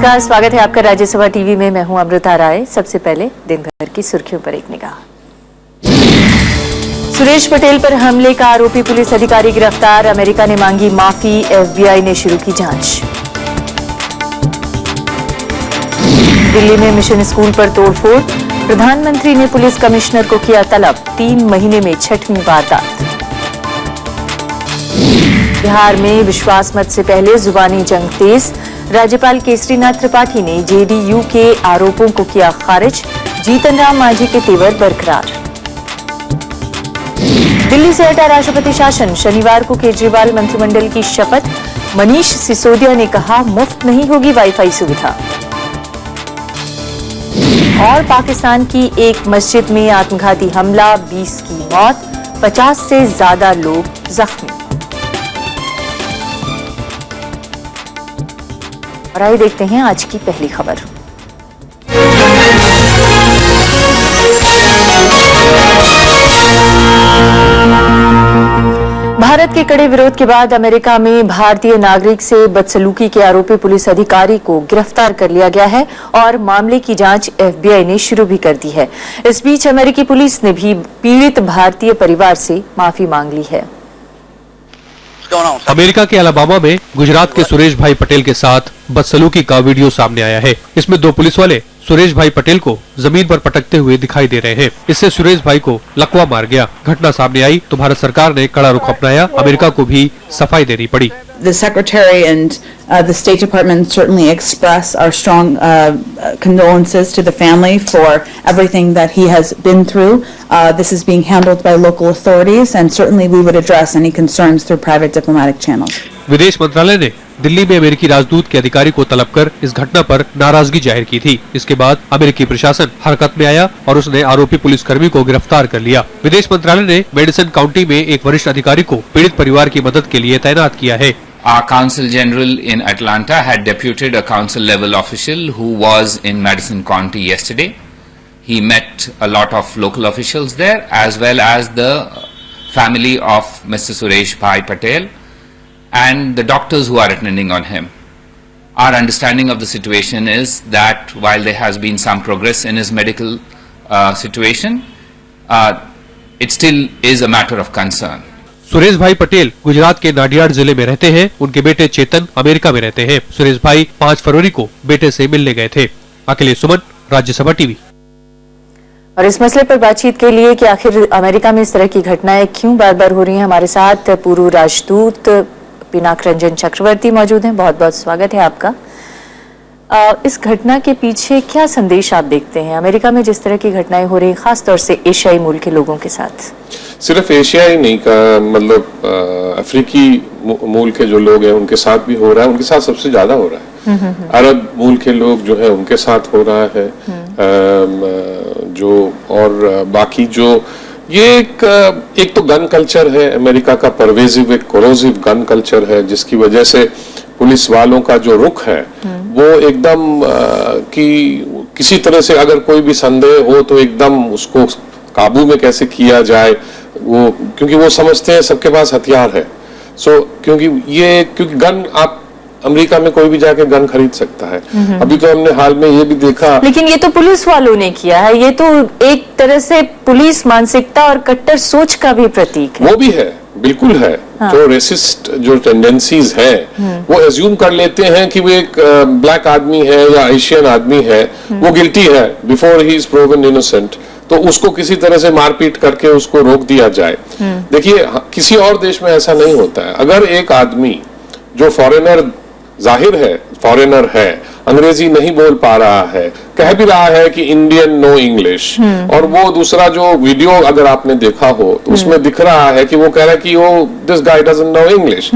नमस्कार, स्वागत है आपका राज्यसभा टीवी में। मैं हूं अमृता राय। सबसे पहले दिन भर की सुर्खियों पर एक निगाह। सुरेश पटेल पर हमले का आरोपी पुलिस अधिकारी गिरफ्तार। अमेरिका ने मांगी माफी, एफबीआई ने शुरू की जांच। दिल्ली में मिशन स्कूल पर तोड़फोड़। प्रधानमंत्री ने पुलिस कमिश्नर को किया तलब। 3 महीने में 6वीं वारदात। बिहार में विश्वास मत से पहले जुबानी जंग तेज। राज्यपाल केसरीनाथ त्रिपाठी ने जेडीयू के आरोपों को किया खारिज। जीतन राम मांझी के तेवर बरकरार। दिल्ली से हटा राष्ट्रपति शासन। शनिवार को केजरीवाल मंत्रिमंडल की शपथ। मनीष सिसोदिया ने कहा, मुफ्त नहीं होगी वाईफाई सुविधा। और पाकिस्तान की एक मस्जिद में आत्मघाती हमला, 20 की मौत, 50 से ज्यादा लोग जख्मी। और आइए देखते हैं आज की पहली खबर। भारत के कड़े विरोध के बाद अमेरिका में भारतीय नागरिक से बदसलूकी के आरोपी पुलिस अधिकारी को गिरफ्तार कर लिया गया है और मामले की जांच एफबीआई ने शुरू भी कर दी है। इस बीच अमेरिकी पुलिस ने भी पीड़ित भारतीय परिवार से माफी मांग ली है। अमेरिका के अलाबामा में गुजरात के सुरेश भाई पटेल के साथ बदसलूकी का वीडियो सामने आया है। इसमें 2 पुलिस वाले सुरेश भाई पटेल को जमीन पर पटकते हुए दिखाई दे रहे हैं। इससे सुरेश भाई को लकवा मार गया। घटना सामने आई तो भारत सरकार ने कड़ा रुख अपनाया। अमेरिका को भी सफाई देनी पड़ी। The Secretary and the State Department certainly express our strong condolences to the family for everything that he has been through. This is being handled by local authorities, and certainly we would address any concerns through private diplomatic channels. विदेश मंत्रालय ने दिल्ली में अमेरिकी राजदूत के अधिकारी को तलब कर इस घटना पर नाराजगी जाहिर की थी। इसके बाद अमेरिकी प्रशासन हरकत में आया और उसने आरोपी पुलिसकर्मी को गिरफ्तार कर लिया। विदेश मंत्रालय ने मेडिसन काउंटी में एक वरिष्ठ अधिकारी को पीड़ित परिवार की मदद के लिए तैनात किया है। Our Consul General in Atlanta had deputed a council level official who was in Madison County yesterday. He met a lot of local officials there as well as the family of Mr. Suresh Bhai Patel and the doctors who are attending on him. Our understanding of the situation is that while there has been some progress in his medical situation, it still is a matter of concern. Suresh भाई पटेल गुजरात के नाडियाड जिले में रहते हैं। उनके बेटे चेतन America में रहते हैं। सुरेश भाई 5 फरवरी को बेटे से मिलने गए थे। अखिलेश सुमन, राज्यसभा टीवी। और इस मसले पर बातचीत के लिए कि आखिर अमेरिका में इस तरह की घटनाएं क्यों बार बार हो रही हैं, हमारे साथ पूर्व राजदूत पिनाक रंजन चक्रवर्ती मौजूद हैं। बहुत बहुत स्वागत है आपका। इस घटना के पीछे क्या संदेश आप देखते हैं? अमेरिका में जिस तरह की घटनाएं हो रही, खासतौर से एशियाई मूल के लोगों के साथ। सिर्फ एशियाई नहीं का मतलब अफ्रीकी मूल के जो लोग हैं उनके साथ भी हो रहा है। उनके साथ सबसे ज्यादा हो रहा है। अरब मूल के लोग जो है उनके साथ हो रहा है। जो और बाकी जो ये एक तो गन कल्चर है अमेरिका का, परवेजिव एक कोरोसिव गन कल्चर है, जिसकी वजह से पुलिस वालों का जो रुख है वो एकदम कि किसी तरह से अगर कोई भी संदेह हो तो एकदम उसको काबू में कैसे किया जाए, वो क्योंकि वो समझते हैं सबके पास हथियार है। क्योंकि गन आप अमेरिका में कोई भी जाके गन खरीद सकता है। अभी तो हमने हाल में ये भी देखा। लेकिन ये तो पुलिस वालों ने किया है, ये तो एक तरह से पुलिस मानसिकता और कट्टर सोच का भी प्रतीक है। वो भी है, बिल्कुल है। हाँ। जो रेसिस्ट जो टेंडेंसीज हैं वो एज्यूम कर लेते हैं कि वो एक ब्लैक आदमी है या एशियन आदमी है, वो गिल्टी है before he is proven innocent, तो उसको किसी तरह से मारपीट करके उसको रोक दिया जाए। देखिए किसी और देश में ऐसा नहीं होता है। अगर एक आदमी जो फॉरेनर जाहिर है फॉरेनर है, अंग्रेजी नहीं बोल पा रहा है, कह भी रहा है कि इंडियन नो इंग्लिश, और वो दूसरा जो वीडियो अगर आपने देखा हो तो उसमें दिख रहा है कि वो कह रहा है कि वो this guy doesn't know English,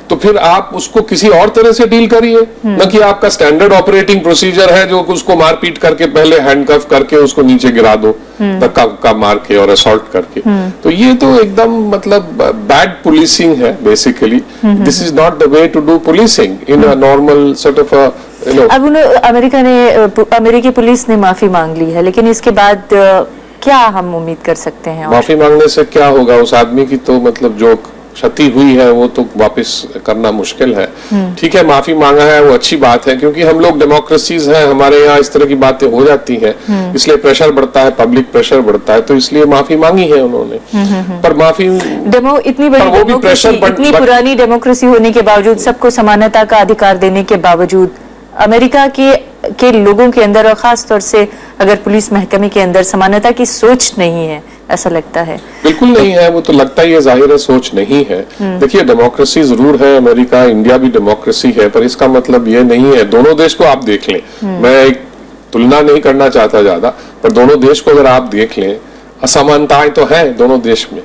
तो फिर आप उसको किसी और तरह से डील करिए, न कि आपका स्टैंडर्ड ऑपरेटिंग प्रोसीजर है जो उसको मारपीट करके पहले हैंडकफ करके उसको नीचे गिरा दो धक्का मार के और असॉल्ट करके। तो ये तो एकदम मतलब बैड पुलिसिंग है basically. This is not the way to do policing in a normal sort of a. अब अमेरिकी पुलिस ने माफी मांग ली है, लेकिन इसके बाद क्या हम उम्मीद कर सकते हैं? माफी मांगने से क्या होगा? उस आदमी की तो मतलब जो क्षति हुई है वो तो वापस करना मुश्किल है। ठीक है, माफी मांगा है वो अच्छी बात है, क्योंकि हम लोग डेमोक्रेसीज हैं, हमारे यहाँ इस तरह की बातें हो जाती हैं, इसलिए प्रेशर बढ़ता है, पब्लिक प्रेशर बढ़ता है, तो इसलिए माफी मांगी है उन्होंने। पर माफी इतनी बड़ी पर वो भी डेमोक्रेसी, प्रेशर इतनी पुरानी डेमोक्रेसी होने के बावजूद, सबको समानता का अधिकार देने के बावजूद अमेरिका के लोगों के अंदर और खास तौर से अगर पुलिस महकमे के अंदर समानता की सोच नहीं है, ऐसा लगता है। बिल्कुल नहीं है, वो तो लगता ही है, जाहिर है सोच नहीं है। देखिए, डेमोक्रेसी जरूर है, अमेरिका इंडिया भी डेमोक्रेसी है, पर इसका मतलब ये नहीं है, दोनों देश को आप देख लें, मैं एक तुलना नहीं करना चाहता ज्यादा, पर दोनों देश को अगर आप देख लें, असमानताएं तो है दोनों देश में,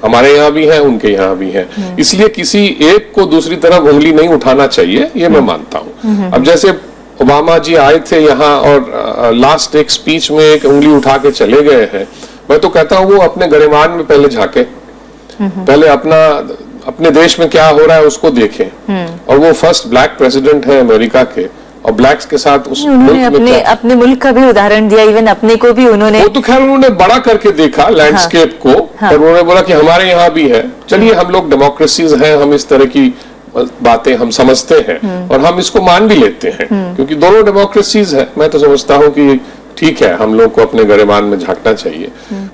हमारे यहाँ भी है, उनके यहाँ भी है, इसलिए किसी एक को दूसरी तरफ उंगली नहीं उठाना चाहिए, ये मैं मानता हूँ। अब जैसे ओबामा जी आए थे यहाँ और लास्ट एक स्पीच में एक उंगली उठा के चले गए हैं, मैं तो कहता हूँ वो अपने गरिमान में पहले झांके, पहले अपने देश में क्या हो रहा है उसको देखें, और वो फर्स्ट ब्लैक प्रेसिडेंट है अमेरिका के, और ब्लैक्स के साथ उस उन्होंने अपने मुल्क का भी उदाहरण दिया, इवन अपने को भी उन्होंने, वो तो खैर उन्होंने बड़ा करके देखा लैंडस्केप को, पर उन्होंने बोला कि हमारे यहाँ भी है, चलिए हम लोग डेमोक्रेसीज हैं, हम इस तरह की बातें हम समझते हैं और हम इसको मान भी लेते हैं, क्योंकि दोनों डेमोक्रेसीज है। मैं तो समझता हूँ कि ठीक है, हम लोग को अपने गरिमान में झांकना चाहिए,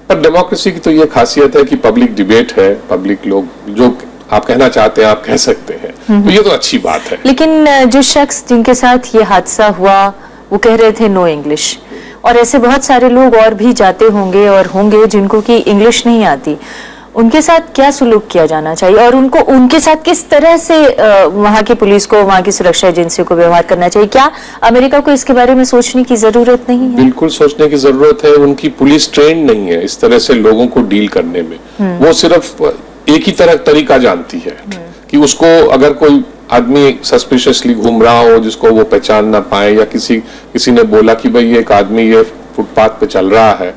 पर डेमोक्रेसी की तो ये खासियत है कि पब्लिक डिबेट है, पब्लिक लोग जो आप कहना चाहते हैं आप कह सकते हैं, तो ये तो अच्छी बात है। लेकिन जो शख्स जिनके साथ ये हादसा हुआ वो कह रहे थे नो इंग्लिश, और ऐसे बहुत सारे लोग और भी जाते होंगे और होंगे जिनको कि इंग्लिश नहीं आती, उनके साथ क्या सुलूक किया जाना चाहिए और उनके साथ किस तरह से वहां की पुलिस को, वहां की सुरक्षा एजेंसियों को व्यवहार करना चाहिए? क्या अमेरिका को इसके बारे में सोचने की जरूरत नहीं है? बिल्कुल सोचने की जरूरत है। उनकी पुलिस ट्रेन नहीं है इस तरह से लोगों को डील करने में, वो सिर्फ एक ही तरह तरीका जानती है कि उसको अगर कोई आदमी सस्पिशियसली घूम रहा हो जिसको वो पहचान ना पाए, या किसी ने बोला कि भाई एक आदमी ये फुटपाथ पे चल रहा है,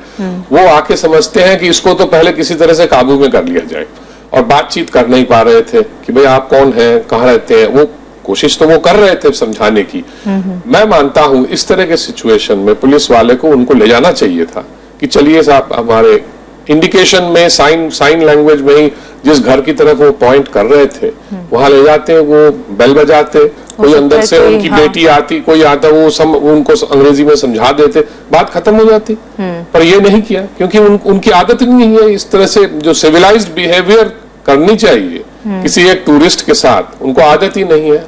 वो आके समझते हैं कि इसको तो पहले किसी तरह से काबू में कर लिया जाए, और बातचीत कर नहीं पा रहे थे कि भाई आप कौन हैं, कहाँ रहते हैं, वो कोशिश तो वो कर रहे थे समझाने की। मैं मानता हूं इस तरह के सिचुएशन में पुलिस वाले को उनको ले जाना चाहिए था कि चलिए साहब, हमारे इंडिकेशन में साइन लैंग्वेज में ही जिस घर की तरफ वो पॉइंट कर रहे थे वहां ले जाते, वो बेल बजाते, कोई अंदर से उनकी बेटी आती, कोई आता, वो उनको अंग्रेजी में समझा देते, बात खत्म हो जाती। पर ये नहीं किया, क्योंकि उनकी आदत नहीं है इस तरह से जो सिविलाइज्ड बिहेवियर करनी चाहिए किसी एक टूरिस्ट के साथ, उनको आदत ही नहीं है।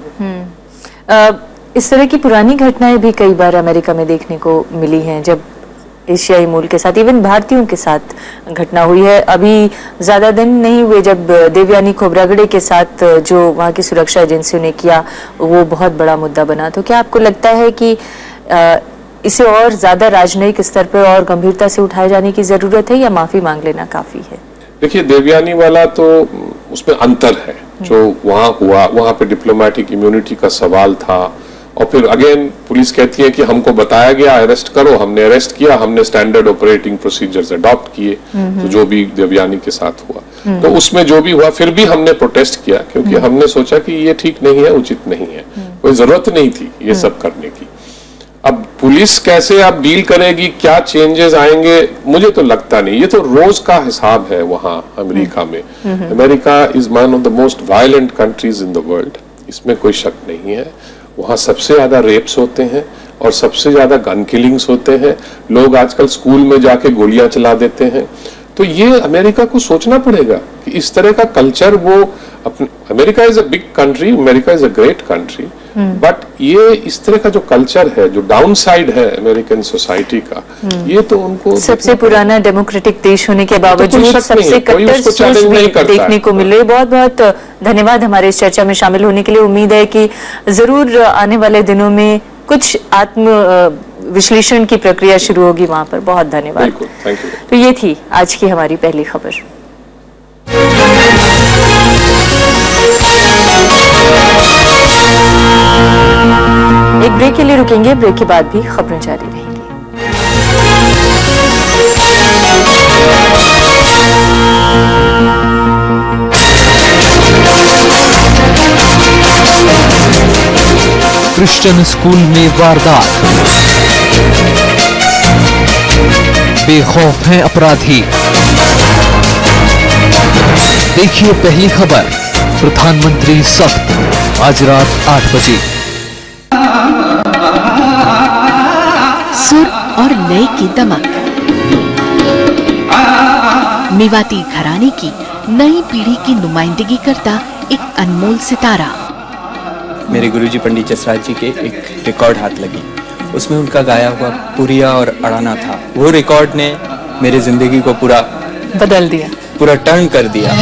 इस तरह की पुरानी घटनाएं भी कई बार अमेरिका में देखने को मिली हैं, जब एशियाई मूल के साथ, इवन भारतीयों के साथ घटना हुई है। अभी ज्यादा दिन नहीं हुए जब देवयानी खोब्रागड़े के साथ जो वहाँ की सुरक्षा एजेंसियों ने किया, वो बहुत बड़ा मुद्दा बना। तो क्या आपको लगता है कि इसे और ज्यादा राजनयिक स्तर पर और गंभीरता से उठाए जाने की जरूरत है, या माफी मांग लेना काफी है? देखिए, देवयानी वाला तो उसमें अंतर है, जो वहां हुआ वहां पे डिप्लोमेटिक इम्यूनिटी का सवाल था, और फिर अगेन पुलिस कहती है कि हमको बताया गया अरेस्ट करो, हमने अरेस्ट किया, हमने स्टैंडर्ड ऑपरेटिंग प्रोसीजर्स अडॉप्ट किए, तो जो भी देवयानी के साथ हुआ, तो उसमें जो भी हुआ फिर भी हमने प्रोटेस्ट किया, क्योंकि हमने सोचा कि ये ठीक नहीं है, उचित नहीं है, कोई जरूरत नहीं थी ये सब करने की। अब पुलिस कैसे अब डील करेगी, क्या चेंजेस आएंगे, मुझे तो लगता नहीं, ये तो रोज का हिसाब है वहां अमेरिका में। America is one of the most violent countries in the world, इसमें कोई शक नहीं है। वहां सबसे ज्यादा रेप्स होते हैं और सबसे ज्यादा गन किलिंग्स होते हैं, लोग आजकल स्कूल में जाके गोलियां चला देते हैं। तो ये अमेरिका को सोचना पड़ेगा कि इस तरह का कल्चर वो America is a big country, America is a great country, but ये इस तरह का जो कल्चर है, जो डाउन साइड है अमेरिकन सोसाइटी का, ये तो उनको सबसे पुराना डेमोक्रेटिक देश होने के बावजूद सबसे कट्टर सोच भी देखने को मिल रही है। बहुत बहुत धन्यवाद हमारे इस चर्चा में शामिल होने के लिए। उम्मीद है कि जरूर आने वाले दिनों में कुछ आत्म विश्लेषण की प्रक्रिया शुरू होगी वहां पर। बहुत धन्यवाद। बिल्कुल, थैंक यू। तो ये थी आज की हमारी पहली खबर। एक ब्रेक के लिए रुकेंगे, ब्रेक के बाद भी खबरें जारी रहेंगी। क्रिश्चियन स्कूल में वारदात, बेखौफ हैं अपराधी। देखिए पहली खबर, प्रधानमंत्री सख्त, आज रात 8 बजे। सुर और लय की दमक, मेवाती घराने की नई पीढ़ी की नुमाइंदगी करता एक अनमोल सितारा। मेरे गुरुजी पंडित जसराज जी के एक रिकॉर्ड हाथ लगी, उसमें उनका गाया हुआ पुरिया और अड़ाना था। वो रिकॉर्ड ने मेरी जिंदगी को पूरा बदल दिया, पूरा टर्न कर दिया।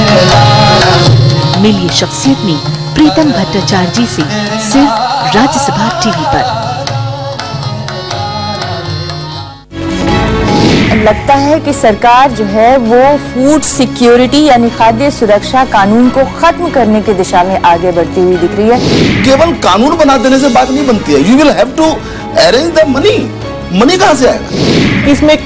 मिलिए शख्सियत में प्रीतम भट्टाचार्य जी से सिर्फ राज्यसभा टीवी पर। लगता है कि सरकार जो है वो फूड सिक्योरिटी यानी खाद्य सुरक्षा कानून को खत्म करने की दिशा में आगे बढ़ती हुई दिख रही है। केवल कानून बना देने से बात नहीं बनती है, you will have to arrange the money. Money कहाँ से आएगा? इसमें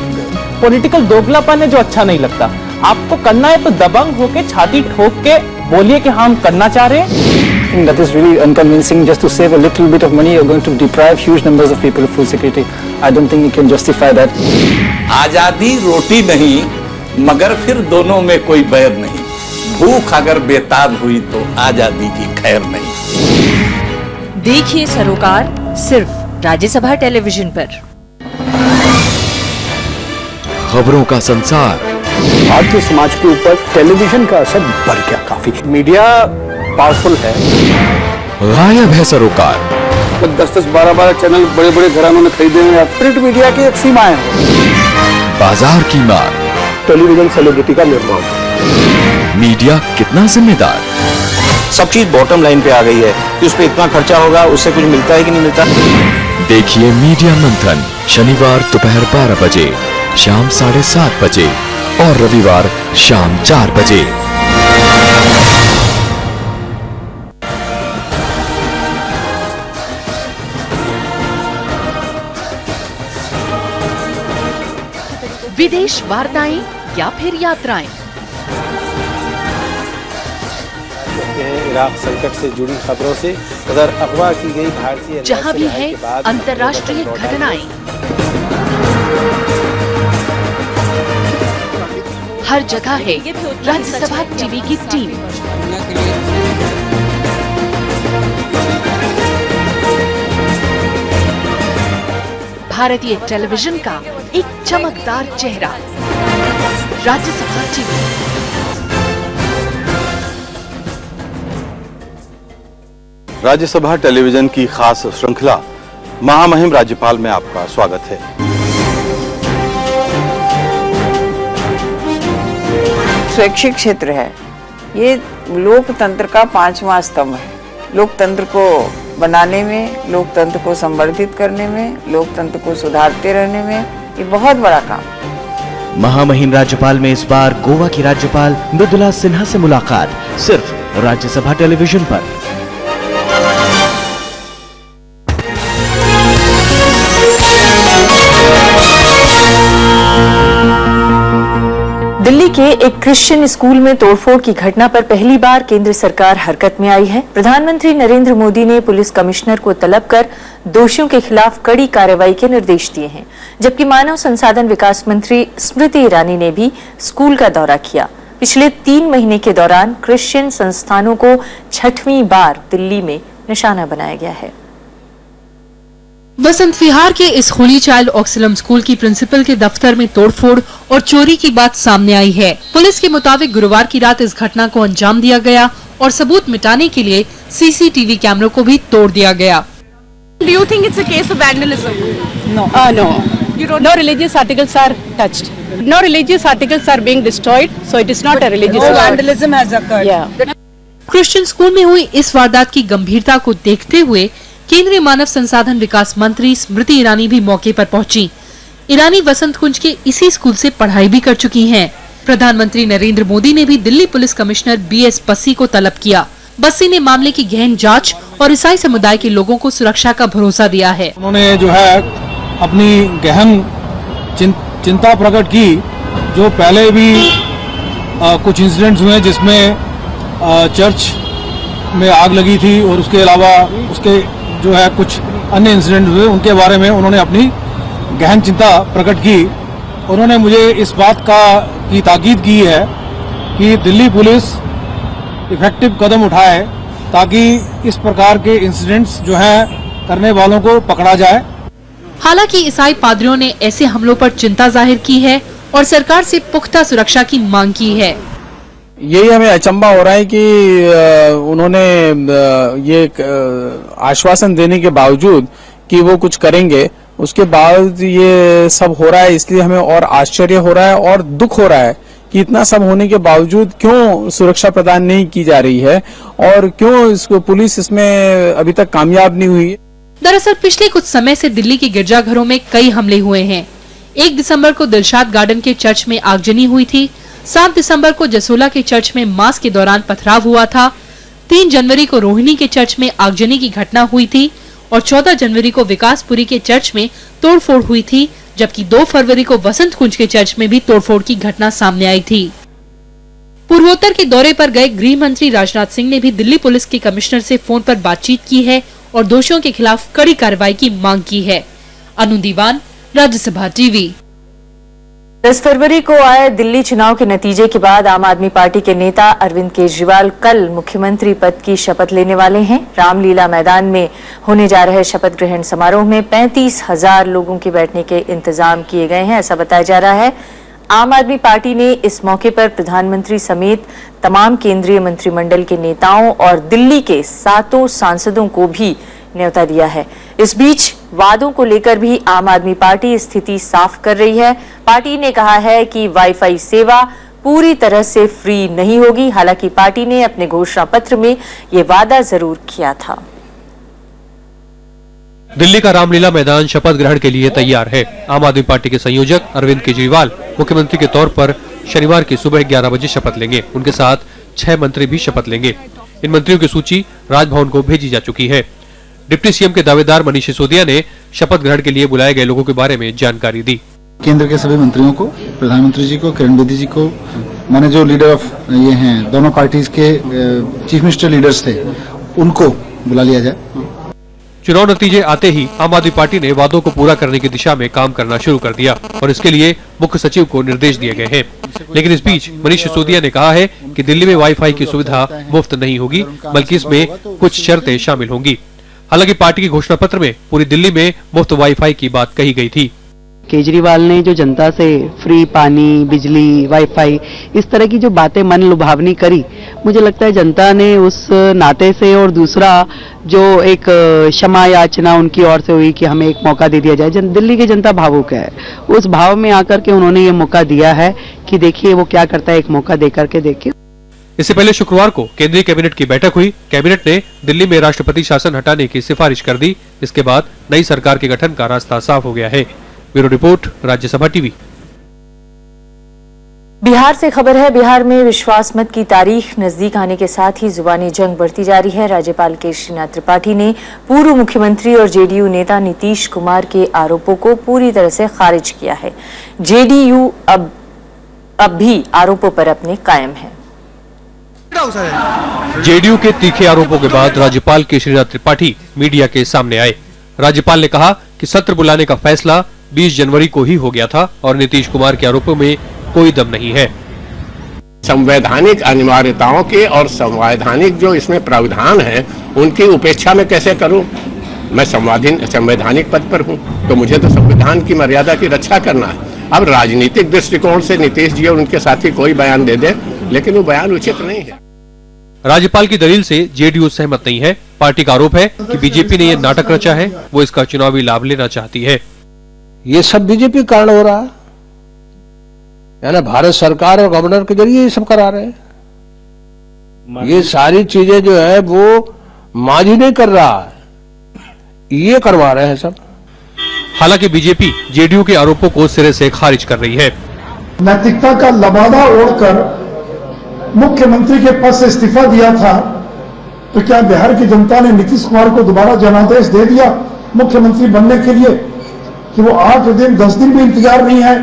पॉलिटिकल दोगलापन है जो अच्छा नहीं लगता। आपको करना है तो दबंग होके छाती ठोक के बोलिए कि हम करना चाह रहे हैं। That is really unconvincing. Just to save a little bit of money, you're going to deprive huge numbers of people of food security. I don't think you can justify that. आजादी रोटी नहीं, मगर फिर दोनों में कोई बैर नहीं। भूख अगर बेताब हुई तो आजादी की खैर नहीं। देखिए सरोकार सिर्फ राज्यसभा टेलीविजन पर। खबरों का संसार, भारतीय समाज के ऊपर टेलीविजन का असर बढ़ गया काफी। मीडिया पावरफुल है, गायब है सरोकार। 10-10, 12-12 चैनल बड़े बड़े घरानों ने खरीदे हैं। प्रिंट मीडिया की एक सीमाएं हैं। बाजार की मार, टेलीविजन सेलिब्रिटी का निर्माण। मीडिया कितना जिम्मेदार? सब चीज बॉटम लाइन पे आ गई है कि उस पे इतना खर्चा होगा, उससे कुछ मिलता है कि नहीं मिलता। देखिए मीडिया मंथन शनिवार दोपहर 12 बजे, शाम 7:30 बजे और रविवार शाम 4 बजे। विदेश वार्ताएं या फिर यात्राएं, इराक संकट से जुड़ी खबरों से उधर अगवा की गई भारतीय जहां भी है अंतर्राष्ट्रीय घटनाएं, हर जगह है राज्यसभा टीवी की टीम। भारतीय टेलीविजन का एक चमकदार चेहरा, राज्यसभा टीवी। राज्यसभा टेलीविजन की खास श्रृंखला महामहिम राज्यपाल में आपका स्वागत है। स्वैच्छिक क्षेत्र है, ये लोकतंत्र का 5वां स्तंभ है। लोकतंत्र को बनाने में, लोकतंत्र को संवर्धित करने में, लोकतंत्र को सुधारते रहने में ये बहुत बड़ा काम। महामहिम राज्यपाल में इस बार गोवा की राज्यपाल मृदुला सिन्हा से मुलाकात, सिर्फ राज्यसभा टेलीविजन पर। दिल्ली के एक क्रिश्चियन स्कूल में तोड़फोड़ की घटना पर पहली बार केंद्र सरकार हरकत में आई है। प्रधानमंत्री नरेंद्र मोदी ने पुलिस कमिश्नर को तलब कर दोषियों के खिलाफ कड़ी कार्रवाई के निर्देश दिए हैं, जबकि मानव संसाधन विकास मंत्री स्मृति ईरानी ने भी स्कूल का दौरा किया। पिछले 3 महीने के दौरान क्रिश्चियन संस्थानों को 6वीं बार दिल्ली में निशाना बनाया गया है। बसंत विहार के इस होली चाइल्ड ऑक्सलम स्कूल की प्रिंसिपल के दफ्तर में तोड़फोड़ और चोरी की बात सामने आई है। पुलिस के मुताबिक गुरुवार की रात इस घटना को अंजाम दिया गया और सबूत मिटाने के लिए सीसीटीवी कैमरों को भी तोड़ दिया गया। Do you think it's a case of vandalism? No. No. No religious articles are touched. No religious articles are being destroyed, so it is not a religious. No vandalism has occurred. Yeah. Christian school में हुई इस वारदात की गंभीरता को देखते हुए केंद्रीय मानव संसाधन विकास मंत्री स्मृति ईरानी भी मौके पर पहुंची। ईरानी वसंत कुंज के इसी स्कूल से पढ़ाई भी कर चुकी हैं। प्रधानमंत्री नरेंद्र मोदी ने भी Delhi police commissioner BS Bassi को तलब किया। बस्सी ने मामले की गहन जांच और ईसाई समुदाय के लोगों को सुरक्षा का भरोसा दिया है। उन्होंने जो है अपनी गहन चिंता प्रकट की। जो पहले भी कुछ इंसिडेंट्स हुए जिसमें चर्च में आग लगी थी और उसके अलावा उसके जो है कुछ अन्य इंसिडेंट हुए, उनके बारे में उन्होंने अपनी गहन चिंता प्रकट की। उन्होंने मुझे इस बात की ताकीद की है कि दिल्ली पुलिस इफेक्टिव कदम उठाए ताकि इस प्रकार के इंसिडेंट्स जो हैं करने वालों को पकड़ा जाए। हालांकि ईसाई पादरियों ने ऐसे हमलों पर चिंता जाहिर की है और सरकार से पुख्ता सुरक्षा की मांग की है। यही हमें अचंभा हो रहा है कि उन्होंने ये आश्वासन देने के बावजूद कि वो कुछ करेंगे, उसके बाद ये सब हो रहा है, इसलिए हमें और आश्चर्य हो रहा है और दुख हो रहा है कि इतना सब होने के बावजूद क्यों सुरक्षा प्रदान नहीं की जा रही है और क्यों इसको पुलिस इसमें अभी तक कामयाब नहीं हुई। दरअसल पिछले कुछ समय से दिल्ली के गिरजाघरों में कई हमले हुए हैं। 1 दिसंबर को दिलशाद गार्डन के चर्च में आगजनी हुई थी। 7 दिसंबर को जसोला के चर्च में मास के दौरान पथराव हुआ था। 3 जनवरी को रोहिणी के चर्च में आगजनी की घटना हुई थी और 14 जनवरी को विकासपुरी के चर्च में तोड़फोड़ हुई थी, जबकि 2 फरवरी को वसंत कुंज के चर्च में भी तोड़फोड़ की घटना सामने आई थी। पूर्वोत्तर के दौरे पर गए गृह मंत्री राजनाथ सिंह ने भी दिल्ली पुलिस के कमिश्नर से फोन पर बातचीत की है और दोषियों के खिलाफ कड़ी कार्रवाई की मांग की है। अनु दीवान, राज्यसभा टीवी। 10 फरवरी को आए दिल्ली चुनाव के नतीजे के बाद आम आदमी पार्टी के नेता अरविंद केजरीवाल कल मुख्यमंत्री पद की शपथ लेने वाले हैं। रामलीला मैदान में होने जा रहे शपथ ग्रहण समारोह में 35,000 लोगों के बैठने के इंतजाम किए गए हैं, ऐसा बताया जा रहा है। आम आदमी पार्टी ने इस मौके पर प्रधानमंत्री समेत तमाम केंद्रीय मंत्रिमंडल के नेताओं और दिल्ली के 7 सांसदों को भी न्योता दिया है। इस बीच वादों को लेकर भी आम आदमी पार्टी स्थिति साफ कर रही है। पार्टी ने कहा है कि वाईफाई सेवा पूरी तरह से फ्री नहीं होगी। हालांकि पार्टी ने अपने घोषणा पत्र में ये वादा जरूर किया था। दिल्ली का रामलीला मैदान शपथ ग्रहण के लिए तैयार है। आम आदमी पार्टी के संयोजक अरविंद केजरीवाल मुख्यमंत्री के तौर पर शनिवार की सुबह 11 बजे शपथ लेंगे। उनके साथ 6 मंत्री भी शपथ लेंगे। इन मंत्रियों की सूची राजभवन को भेजी जा चुकी है। डिप्टी सीएम के दावेदार मनीष सिसोदिया ने शपथ ग्रहण के लिए बुलाए गए लोगों के बारे में जानकारी दी। केंद्र के सभी मंत्रियों को, प्रधानमंत्री जी को, किरण बेदी जी को, माने जो लीडर ऑफ ये हैं दोनों पार्टीज के चीफ मिनिस्टर लीडर्स थे, उनको बुला लिया जाए। चुनाव नतीजे आते ही आम आदमी पार्टी ने वादों को पूरा करने की दिशा में काम करना शुरू कर दिया और इसके लिए मुख्य सचिव को निर्देश दिए गए हैं। लेकिन इस बीच मनीष सिसोदिया ने कहा है कि दिल्ली में वाईफाई की सुविधा मुफ्त नहीं होगी, बल्कि इसमें कुछ शर्तें शामिल होंगी। हालांकि पार्टी के घोषणा पत्र में पूरी दिल्ली में मुफ्त वाईफाई की बात कही गई थी। केजरीवाल ने जो जनता से फ्री पानी, बिजली, वाईफाई इस तरह की जो बातें मन लुभावनी करी, मुझे लगता है जनता ने उस नाते से और दूसरा जो एक क्षमा याचना उनकी ओर से हुई कि हमें एक मौका दे दिया जाए। दिल्ली की जनता भावुक है, उस भाव में आकर के उन्होंने ये मौका दिया है कि देखिए वो क्या करता है, एक मौका दे करके देखिए। इससे पहले शुक्रवार को केंद्रीय कैबिनेट की बैठक हुई। कैबिनेट ने दिल्ली में राष्ट्रपति शासन हटाने की सिफारिश कर दी। इसके बाद नई सरकार के गठन का रास्ता साफ हो गया है। Bureau report, Rajya Sabha TV. Bihar से खबर है। बिहार में विश्वास मत की तारीख नजदीक आने के साथ ही जुबानी जंग बढ़ती जा रही है। राज्यपाल केशरीनाथ त्रिपाठी ने पूर्व मुख्यमंत्री और जेडीयू नेता नीतीश कुमार के आरोपों को पूरी तरह से खारिज किया है। जेडीयू अब भी आरोपों पर अपने कायम है। जेडीयू के तीखे आरोपों के बाद राज्यपाल केशरीनाथ त्रिपाठी मीडिया के सामने आए। राज्यपाल ने कहा कि सत्र बुलाने का फैसला 20 जनवरी को ही हो गया था और नीतीश कुमार के आरोपों में कोई दम नहीं है। संवैधानिक अनिवार्यताओं के और संवैधानिक जो इसमें प्रावधान है उनकी उपेक्षा में कैसे करूं? मैं संवैधानिक पद पर हूं, तो मुझे तो संविधान की मर्यादा की रक्षा करना है। अब राजनीतिक दृष्टिकोण से नीतीश जी और उनके साथी कोई बयान दे दे, लेकिन वो बयान उचित नहीं है। राज्यपाल की दलील से जेडीयू सहमत नहीं है। पार्टी का आरोप है कि बीजेपी ने ये नाटक रचा है, वो इसका चुनावी लाभ लेना चाहती है। ये सब बीजेपी के कारण हो रहा है, यानी भारत सरकार और गवर्नर के जरिए ये सब करा रहे हैं। ये सारी चीजें जो है वो मांझी नहीं कर रहा है, ये करवा रहे हैं सब। हालांकि बीजेपी जेडीयू के आरोपों को सिरे से खारिज कर रही है। नैतिकता का लबादा ओढ़कर मुख्यमंत्री के पद से इस्तीफा दिया था, तो क्या बिहार की जनता ने नीतीश कुमार को दोबारा जनादेश दे दिया मुख्यमंत्री बनने के लिए कि वो 8 दिन 10 दिन भी इंतजार नहीं है?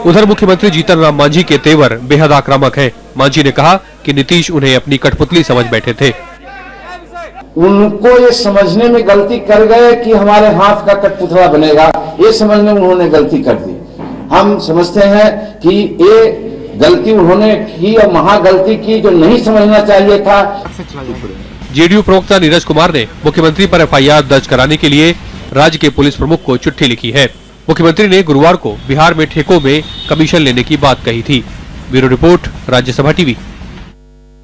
उधर मुख्यमंत्री जीतन राम मांझी के तेवर बेहद आक्रामक हैं। मांझी ने कहा कि नीतीश उन्हें अपनी कठपुतली समझ बैठे थे। उनको ये समझने में गलती कर गए कि हमारे हाथ का कठपुतला बनेगा, ये समझने में उन्होंने गलती कर दी। हम समझते हैं कि ये गलती उन्होंने की और महागलती की जो नहीं समझना चाहिए था। जेडीयू प्रवक्ता नीरज कुमार ने मुख्यमंत्री पर एफआईआर दर्ज कराने के लिए राज्य के पुलिस प्रमुख को चिट्ठी लिखी है। मुख्यमंत्री ने गुरुवार को बिहार में ठेकों में कमीशन लेने की बात कही थी। Bureau report, Rajya Sabha TV.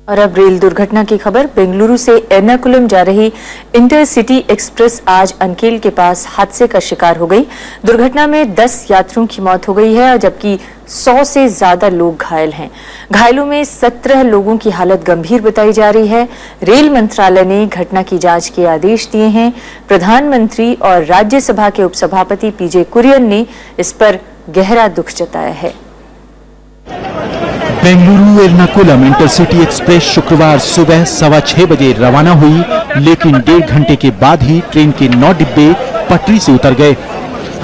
और अब रेल दुर्घटना की खबर। बेंगलुरु से एर्नाकुलम जा रही इंटरसिटी एक्सप्रेस आज अंकेल के पास हादसे का शिकार हो गई। दुर्घटना में 10 यात्रियों की मौत हो गई है, जबकि 100 से ज्यादा लोग घायल हैं। घायलों में 17 लोगों की हालत गंभीर बताई जा रही है। रेल मंत्रालय ने घटना की जांच के आदेश दिए हैं। प्रधानमंत्री और राज्यसभा के उपसभापति पीजे कुरियन ने इस पर गहरा दुख जताया है। बेंगलुरु एर्नाकुलम इंटरसिटी एक्सप्रेस शुक्रवार सुबह 6:15 बजे रवाना हुई, लेकिन 1.5 घंटे के बाद ही ट्रेन के 9 डिब्बे पटरी से उतर गए।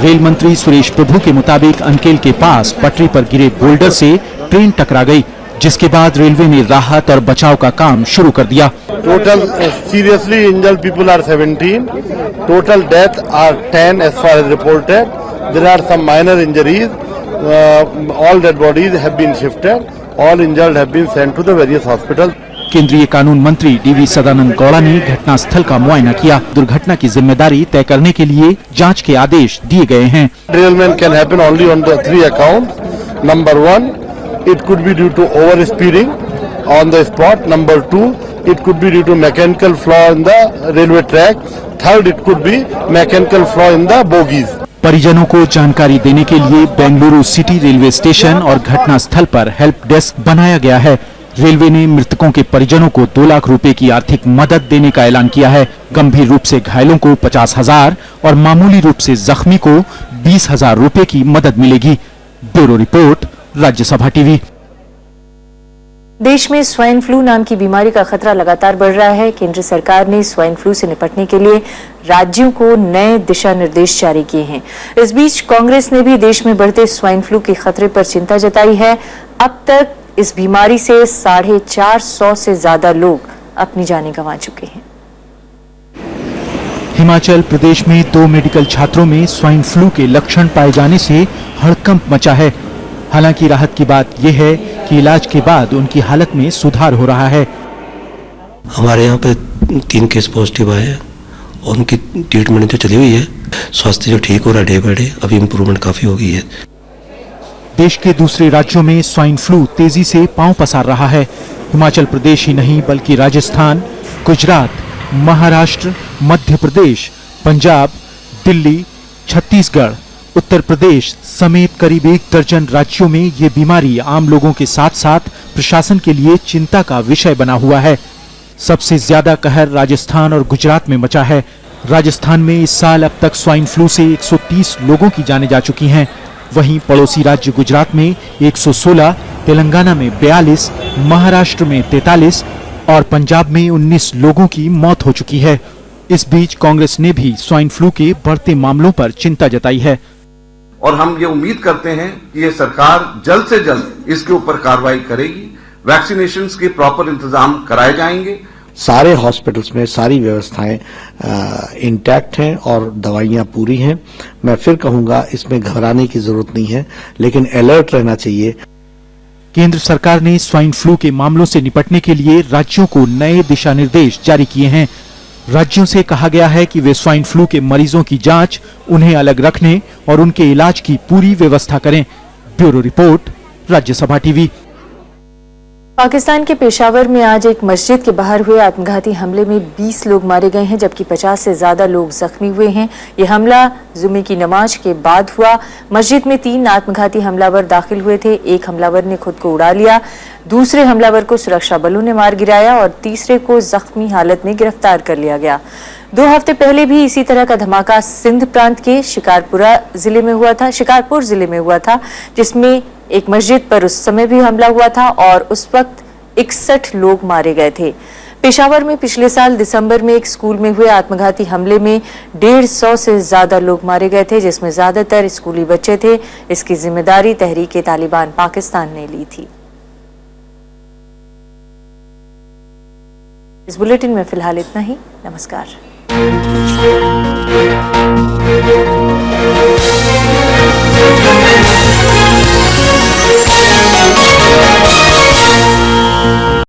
रेल मंत्री सुरेश प्रभु के मुताबिक अंकेल के पास पटरी पर गिरे बोल्डर से ट्रेन टकरा गई, जिसके बाद रेलवे ने राहत और बचाव का काम शुरू कर दिया। Total seriously injured people are 17, total death are 10 as far as reported, there are some minor injuries, all dead bodies have been shifted, all injured have been sent to the various hospital. केंद्रीय कानून मंत्री DV Sadananda Gowda ने घटनास्थल का मुआयना किया। दुर्घटना की जिम्मेदारी तय करने के लिए जांच के आदेश दिए गए हैं। Derailment can happen only on the 3 accounts. Number 1, it could be due to over speeding on the spot. Number 2, it could be due to mechanical flaw in the railway track. Third, it could be mechanical flaw in the bogies. परिजनों को जानकारी देने के लिए Bengaluru city railway station और घटनास्थल पर help desk बनाया गया है। रेलवे ने मृतकों के परिजनों को 2 लाख रुपए की आर्थिक मदद देने का ऐलान किया है। गंभीर रूप से घायलों को 50,000 और मामूली रूप से जख्मी को 20,000 रुपए की मदद मिलेगी। Bureau report, Rajya Sabha TV. देश में स्वाइन फ्लू नाम की बीमारी का खतरा लगातार बढ़ रहा है। केंद्र सरकार ने स्वाइन फ्लू से निपटने के लिए राज्यों को नए दिशा निर्देश जारी किए हैं। इस बीच कांग्रेस ने भी देश में बढ़ते स्वाइन फ्लू के खतरे पर चिंता जताई है। अब तक इस बीमारी से 450 से ज्यादा लोग अपनी जानें गंवा चुके हैं। हिमाचल प्रदेश में 2 मेडिकल छात्रों में स्वाइन फ्लू के लक्षण पाए जाने से हड़कंप मचा है। हालांकि राहत की बात यह है कि इलाज के बाद उनकी हालत में सुधार हो रहा है। हमारे यहाँ पे 3 केस पॉजिटिव आए हैं और उनकी ट्रीटमेंट जो चली हुई है, स्वास्थ्य जो ठीक हो रहा है डे बाय डे, अभी इम्प्रूवमेंट काफी हो गई है। देश के दूसरे राज्यों में स्वाइन फ्लू तेजी से पांव पसार रहा है। हिमाचल प्रदेश ही नहीं बल्कि राजस्थान, गुजरात, महाराष्ट्र, मध्य प्रदेश, पंजाब, दिल्ली, छत्तीसगढ़, उत्तर प्रदेश समेत करीब 1 दर्जन राज्यों में ये बीमारी आम लोगों के साथ साथ प्रशासन के लिए चिंता का विषय बना हुआ है। सबसे ज्यादा कहर राजस्थान और गुजरात में मचा है। राजस्थान में इस साल अब तक स्वाइन फ्लू से 130 लोगों की जानें जा चुकी हैं। वहीं पड़ोसी राज्य गुजरात में 116, तेलंगाना में 42, महाराष्ट्र में 43 और पंजाब में 19 लोगों की मौत हो चुकी है। इस बीच कांग्रेस ने भी स्वाइन फ्लू के बढ़ते मामलों पर चिंता जताई है और हम ये उम्मीद करते हैं कि ये सरकार जल्द से जल्द इसके ऊपर कार्रवाई करेगी। वैक्सीनेशंस के प्रॉपर इंतजाम कराए जाएंगे। सारे हॉस्पिटल्स में सारी व्यवस्थाएं इंटैक्ट हैं और दवाइयां पूरी हैं। मैं फिर कहूंगा इसमें घबराने की जरूरत नहीं है, लेकिन अलर्ट रहना चाहिए। केंद्र सरकार ने स्वाइन फ्लू के मामलों से निपटने के लिए राज्यों को नए दिशा निर्देश जारी किए हैं। राज्यों से कहा गया है कि वे स्वाइन फ्लू के मरीजों की जांच, उन्हें अलग रखने और उनके इलाज की पूरी व्यवस्था करें। Bureau report, Rajya Sabha TV. Pakistan के पेशावर में आज एक मस्जिद के बाहर हुए आत्मघाती हमले में 20 लोग मारे गए हैं, जबकि 50 से ज्यादा लोग जख्मी हुए हैं। ये हमला जुमे की नमाज के बाद हुआ। मस्जिद में 3 आत्मघाती हमलावर दाखिल हुए थे। एक हमलावर ने खुद को उड़ा लिया, दूसरे हमलावर को सुरक्षा बलों ने मार गिराया और तीसरे को जख्मी हालत में गिरफ्तार कर लिया गया। 2 हफ्ते पहले भी इसी तरह का धमाका सिंध प्रांत के शिकारपुर जिले में हुआ था, जिसमें एक मस्जिद पर उस समय भी हमला हुआ था और उस वक्त 61 लोग मारे गए थे। पेशावर में पिछले साल दिसंबर में एक स्कूल में हुए आत्मघाती हमले में 150 से ज्यादा लोग मारे गए थे, जिसमें ज्यादातर स्कूली बच्चे थे। इसकी जिम्मेदारी तहरीक-ए-तालिबान पाकिस्तान ने ली थी। इस बुलेटिन में फिलहाल इतना ही। नमस्कार।